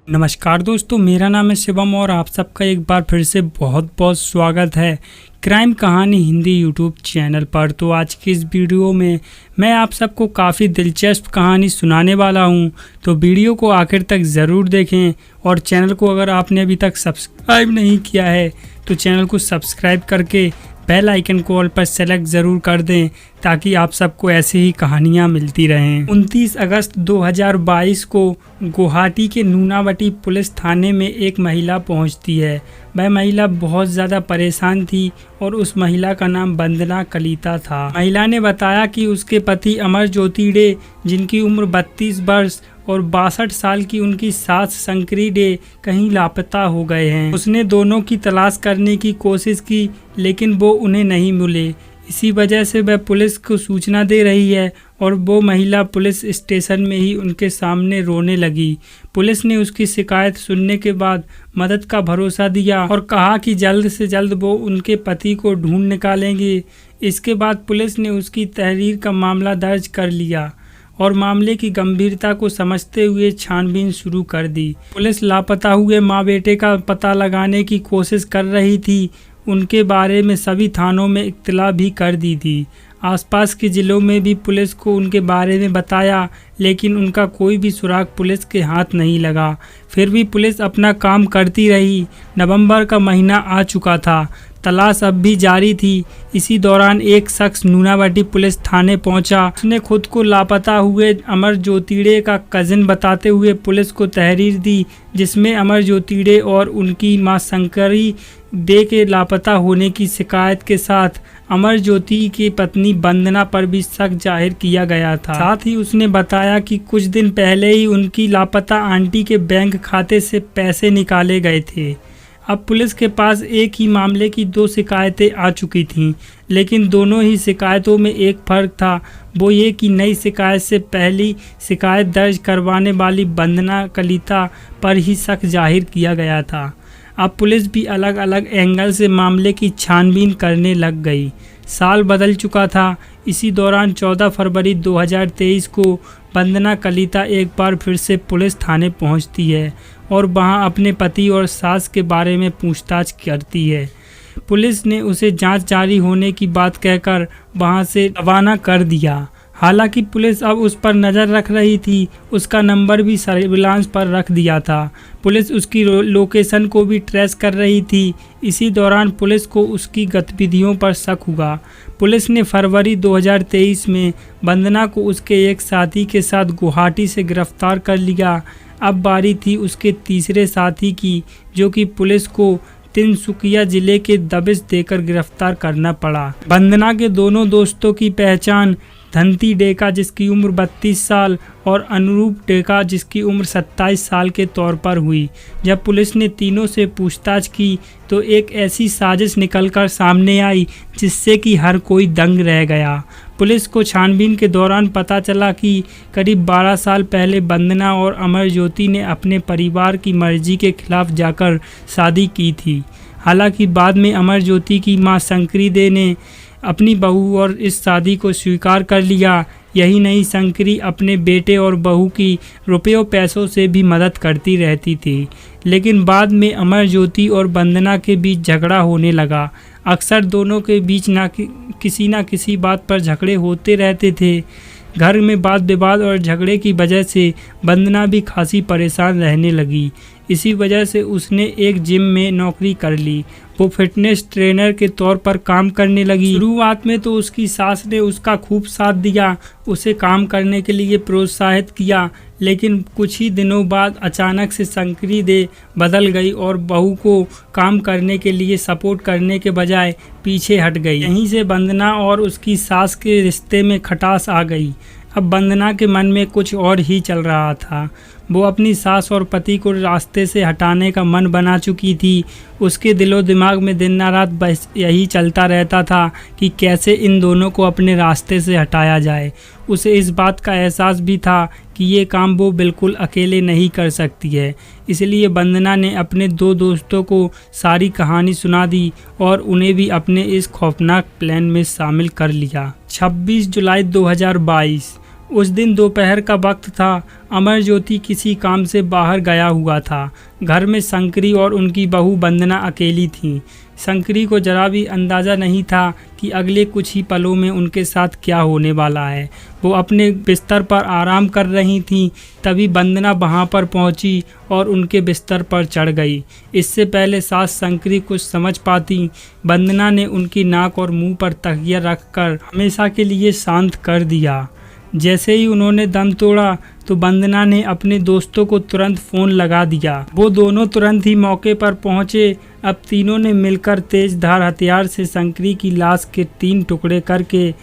नमस्कार दोस्तों, मेरा नाम है शिवम और आप सबका एक बार फिर से बहुत बहुत स्वागत है क्राइम कहानी हिंदी यूट्यूब चैनल पर। तो आज की इस वीडियो में मैं आप सबको काफ़ी दिलचस्प कहानी सुनाने वाला हूं, तो वीडियो को आखिर तक ज़रूर देखें और चैनल को अगर आपने अभी तक सब्सक्राइब नहीं किया है तो चैनल को सब्सक्राइब करके बेल आइकन को ऑल पर सेलेक्ट ज़रूर कर दें ताकि आप सबको ऐसे ही कहानियाँ मिलती रहें। 29 अगस्त 2022 को गुवाहाटी के नूनावटी पुलिस थाने में एक महिला पहुंचती है। वह महिला बहुत ज़्यादा परेशान थी और उस महिला का नाम वंदना कलिता था। महिला ने बताया कि उसके पति अमर ज्योति डे, जिनकी उम्र 32 वर्ष और 62 साल की उनकी सास शंकरी डे कहीं लापता हो गए हैं। उसने दोनों की तलाश करने की कोशिश की लेकिन वो उन्हें नहीं मिले। इसी वजह से वह पुलिस को सूचना दे रही है और वो महिला पुलिस स्टेशन में ही उनके सामने रोने लगी। पुलिस ने उसकी शिकायत सुनने के बाद मदद का भरोसा दिया और कहा कि जल्द से जल्द वो उनके पति को ढूंढ निकालेंगे। इसके बाद पुलिस ने उसकी तहरीर का मामला दर्ज कर लिया और मामले की गंभीरता को समझते हुए छानबीन शुरू कर दी। पुलिस लापता हुए माँ बेटे का पता लगाने की कोशिश कर रही थी। उनके बारे में सभी थानों में इत्तला भी कर दी थी। आसपास के ज़िलों में भी पुलिस को उनके बारे में बताया लेकिन उनका कोई भी सुराग पुलिस के हाथ नहीं लगा। फिर भी पुलिस अपना काम करती रही। नवंबर का महीना आ चुका था, तलाश अब भी जारी थी। इसी दौरान एक शख्स नूनावटी पुलिस थाने पहुंचा। उसने खुद को लापता हुए अमर ज्योतिड़े का कजिन बताते हुए पुलिस को तहरीर दी, जिसमें अमर ज्योतिड़े और उनकी मां शंकरी डे के लापता होने की शिकायत के साथ अमर ज्योति की पत्नी वंदना पर भी शक जाहिर किया गया था। साथ ही उसने बताया कि कुछ दिन पहले ही उनकी लापता आंटी के बैंक खाते से पैसे निकाले गए थे। अब पुलिस के पास एक ही मामले की 2 शिकायतें आ चुकी थीं, लेकिन दोनों ही शिकायतों में एक फ़र्क था, वो ये कि नई शिकायत से पहली शिकायत दर्ज करवाने वाली वंदना कलिता पर ही शक जाहिर किया गया था। अब पुलिस भी अलग अलग एंगल से मामले की छानबीन करने लग गई। साल बदल चुका था। इसी दौरान 14 फरवरी 2023 को वंदना कलिता एक बार फिर से पुलिस थाने पहुंचती है और वहां अपने पति और सास के बारे में पूछताछ करती है। पुलिस ने उसे जांच जारी होने की बात कहकर वहां से रवाना कर दिया। हालांकि पुलिस अब उस पर नज़र रख रही थी। उसका नंबर भी सर्विलांस पर रख दिया था। पुलिस उसकी लोकेशन को भी ट्रेस कर रही थी। इसी दौरान पुलिस को उसकी गतिविधियों पर शक हुआ। पुलिस ने फरवरी 2023 में वंदना को उसके एक साथी के साथ गुवाहाटी से गिरफ्तार कर लिया। अब बारी थी उसके तीसरे साथी की, जो कि पुलिस को तिनसुकिया जिले के दबिश देकर गिरफ्तार करना पड़ा। वंदना के दोनों दोस्तों की पहचान धनती डेका, जिसकी उम्र 32 साल, और अनुरूप डेका, जिसकी उम्र 27 साल के तौर पर हुई। जब पुलिस ने तीनों से पूछताछ की तो एक ऐसी साजिश निकलकर सामने आई जिससे कि हर कोई दंग रह गया। पुलिस को छानबीन के दौरान पता चला कि करीब 12 साल पहले वंदना और अमर ज्योति ने अपने परिवार की मर्जी के खिलाफ जाकर शादी की थी। हालांकि बाद में अमर ज्योति की मां शंकरी दे ने अपनी बहू और इस शादी को स्वीकार कर लिया। यही नहीं, शंकरी अपने बेटे और बहू की रुपयों पैसों से भी मदद करती रहती थी। लेकिन बाद में अमर ज्योति और वंदना के बीच झगड़ा होने लगा। अक्सर दोनों के बीच ना किसी बात पर झगड़े होते रहते थे। घर में वाद विवाद और झगड़े की वजह से वंदना भी खासी परेशान रहने लगी। इसी वजह से उसने एक जिम में नौकरी कर ली। वो फिटनेस ट्रेनर के तौर पर काम करने लगी। शुरुआत में तो उसकी सास ने उसका खूब साथ दिया, उसे काम करने के लिए प्रोत्साहित किया, लेकिन कुछ ही दिनों बाद अचानक से शंकरी दे बदल गई और बहू को काम करने के लिए सपोर्ट करने के बजाय पीछे हट गई। यहीं से वंदना और उसकी सास के रिश्ते में खटास आ गई। अब वंदना के मन में कुछ और ही चल रहा था। वो अपनी सास और पति को रास्ते से हटाने का मन बना चुकी थी। उसके दिलो दिमाग में दिन रात बस यही चलता रहता था कि कैसे इन दोनों को अपने रास्ते से हटाया जाए। उसे इस बात का एहसास भी था कि ये काम वो बिल्कुल अकेले नहीं कर सकती है। इसलिए वंदना ने अपने 2 दोस्तों को सारी कहानी सुना दी और उन्हें भी अपने इस खौफनाक प्लान में शामिल कर लिया। 26 जुलाई 2022 उस दिन दोपहर का वक्त था। अमरज्योति किसी काम से बाहर गया हुआ था। घर में शंकरी और उनकी बहू वंदना अकेली थीं। शंकरी को जरा भी अंदाज़ा नहीं था कि अगले कुछ ही पलों में उनके साथ क्या होने वाला है। वो अपने बिस्तर पर आराम कर रही थीं, तभी वंदना वहाँ पर पहुँची और उनके बिस्तर पर चढ़ गई। इससे पहले सास शंकरी कुछ समझ पाती, वंदना ने उनकी नाक और मुंह पर तकिया रखकर हमेशा के लिए शांत कर दिया। जैसे ही उन्होंने दम तोड़ा तो वंदना ने अपने दोस्तों को तुरंत फ़ोन लगा दिया। वो दोनों तुरंत ही मौके पर पहुंचे। अब तीनों ने मिलकर तेज धार हथियार से शंकरी की लाश के 3 टुकड़े करके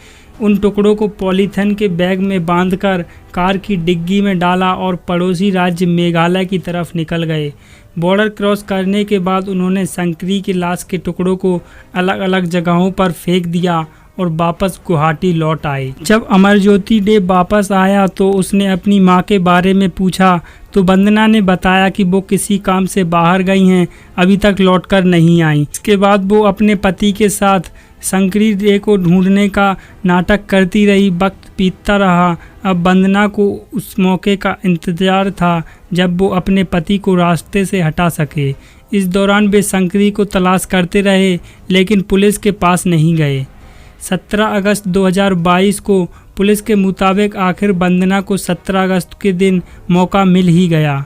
उन टुकड़ों को पॉलीथिन के बैग में बांधकर कार की डिग्गी में डाला और पड़ोसी राज्य मेघालय की तरफ निकल गए। बॉर्डर क्रॉस करने के बाद उन्होंने शंकरी की लाश के टुकड़ों को अलग अलग जगहों पर फेंक दिया और वापस गुवाहाटी लौट आए। जब अमरज्योति डे वापस आया तो उसने अपनी मां के बारे में पूछा तो वंदना ने बताया कि वो किसी काम से बाहर गई हैं, अभी तक लौटकर नहीं आई। इसके बाद वो अपने पति के साथ शंकरी डे को ढूंढने का नाटक करती रही। वक्त बीतता रहा। अब वंदना को उस मौके का इंतजार था जब वो अपने पति को रास्ते से हटा सके। इस दौरान वे शंकरी को तलाश करते रहे लेकिन पुलिस के पास नहीं गए। 17 अगस्त 2022 को पुलिस के मुताबिक आखिर वंदना को 17 अगस्त के दिन मौका मिल ही गया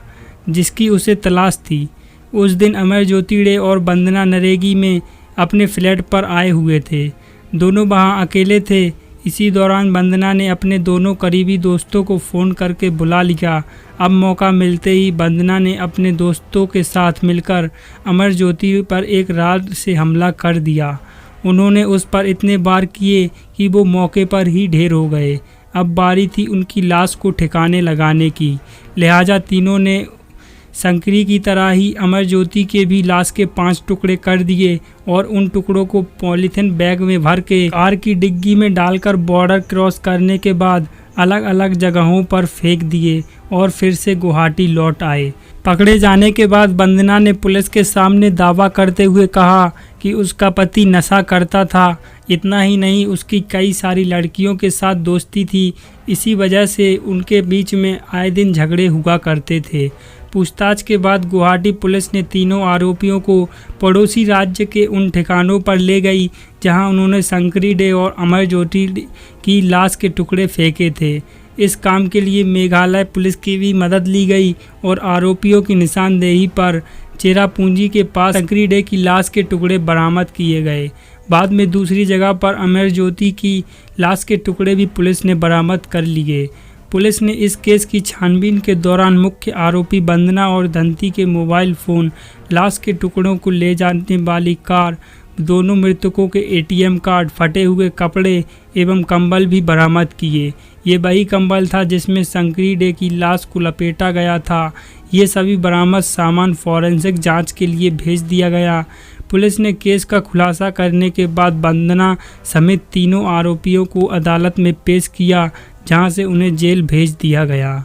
जिसकी उसे तलाश थी। उस दिन अमरज्योति डे और वंदना नरेगी में अपने फ्लैट पर आए हुए थे। दोनों वहां अकेले थे। इसी दौरान वंदना ने अपने दोनों करीबी दोस्तों को फ़ोन करके बुला लिया। अब मौका मिलते ही वंदना ने अपने दोस्तों के साथ मिलकर अमरज्योति पर एक राड से हमला कर दिया। उन्होंने उस पर इतने वार किए कि वो मौके पर ही ढेर हो गए। अब बारी थी उनकी लाश को ठिकाने लगाने की। लिहाजा तीनों ने शंकरी की तरह ही अमरज्योति के भी लाश के 5 टुकड़े कर दिए और उन टुकड़ों को पॉलीथिन बैग में भर के कार की डिग्गी में डालकर बॉर्डर क्रॉस करने के बाद अलग अलग जगहों पर फेंक दिए और फिर से गुवाहाटी लौट आए। पकड़े जाने के बाद वंदना ने पुलिस के सामने दावा करते हुए कहा कि उसका पति नशा करता था। इतना ही नहीं, उसकी कई सारी लड़कियों के साथ दोस्ती थी। इसी वजह से उनके बीच में आए दिन झगड़े हुआ करते थे। पूछताछ के बाद गुवाहाटी पुलिस ने तीनों आरोपियों को पड़ोसी राज्य के उन ठिकानों पर ले गई जहां उन्होंने शंकरी डे और अमरज्योति की लाश के टुकड़े फेंके थे। इस काम के लिए मेघालय पुलिस की भी मदद ली गई और आरोपियों की निशानदेही पर चेरापूंजी के पास शंकरी डे की लाश के टुकड़े बरामद किए गए। बाद में दूसरी जगह पर अमरज्योति की लाश के टुकड़े भी पुलिस ने बरामद कर लिए। पुलिस ने इस केस की छानबीन के दौरान मुख्य आरोपी वंदना और धंती के मोबाइल फ़ोन, लाश के टुकड़ों को ले जाने वाली कार, दोनों मृतकों के एटीएम कार्ड, फटे हुए कपड़े एवं कंबल भी बरामद किए। ये वही कंबल था जिसमें शंकरी डे की लाश को लपेटा गया था। ये सभी बरामद सामान फॉरेंसिक जांच के लिए भेज दिया गया। पुलिस ने केस का खुलासा करने के बाद वंदना समेत तीनों आरोपियों को अदालत में पेश किया जहां से उन्हें जेल भेज दिया गया।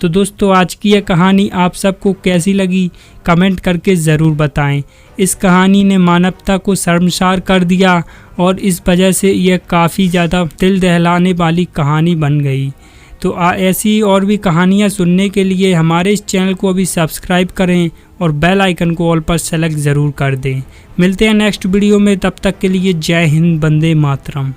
तो दोस्तों, आज की यह कहानी आप सबको कैसी लगी कमेंट करके ज़रूर बताएं। इस कहानी ने मानवता को शर्मसार कर दिया और इस वजह से यह काफ़ी ज़्यादा दिल दहलाने वाली कहानी बन गई। तो ऐसी और भी कहानियाँ सुनने के लिए हमारे इस चैनल को अभी सब्सक्राइब करें और बेल आइकन को ऑल पर सेलेक्ट ज़रूर कर दें। मिलते हैं नेक्स्ट वीडियो में, तब तक के लिए जय हिंद, वंदे मातरम।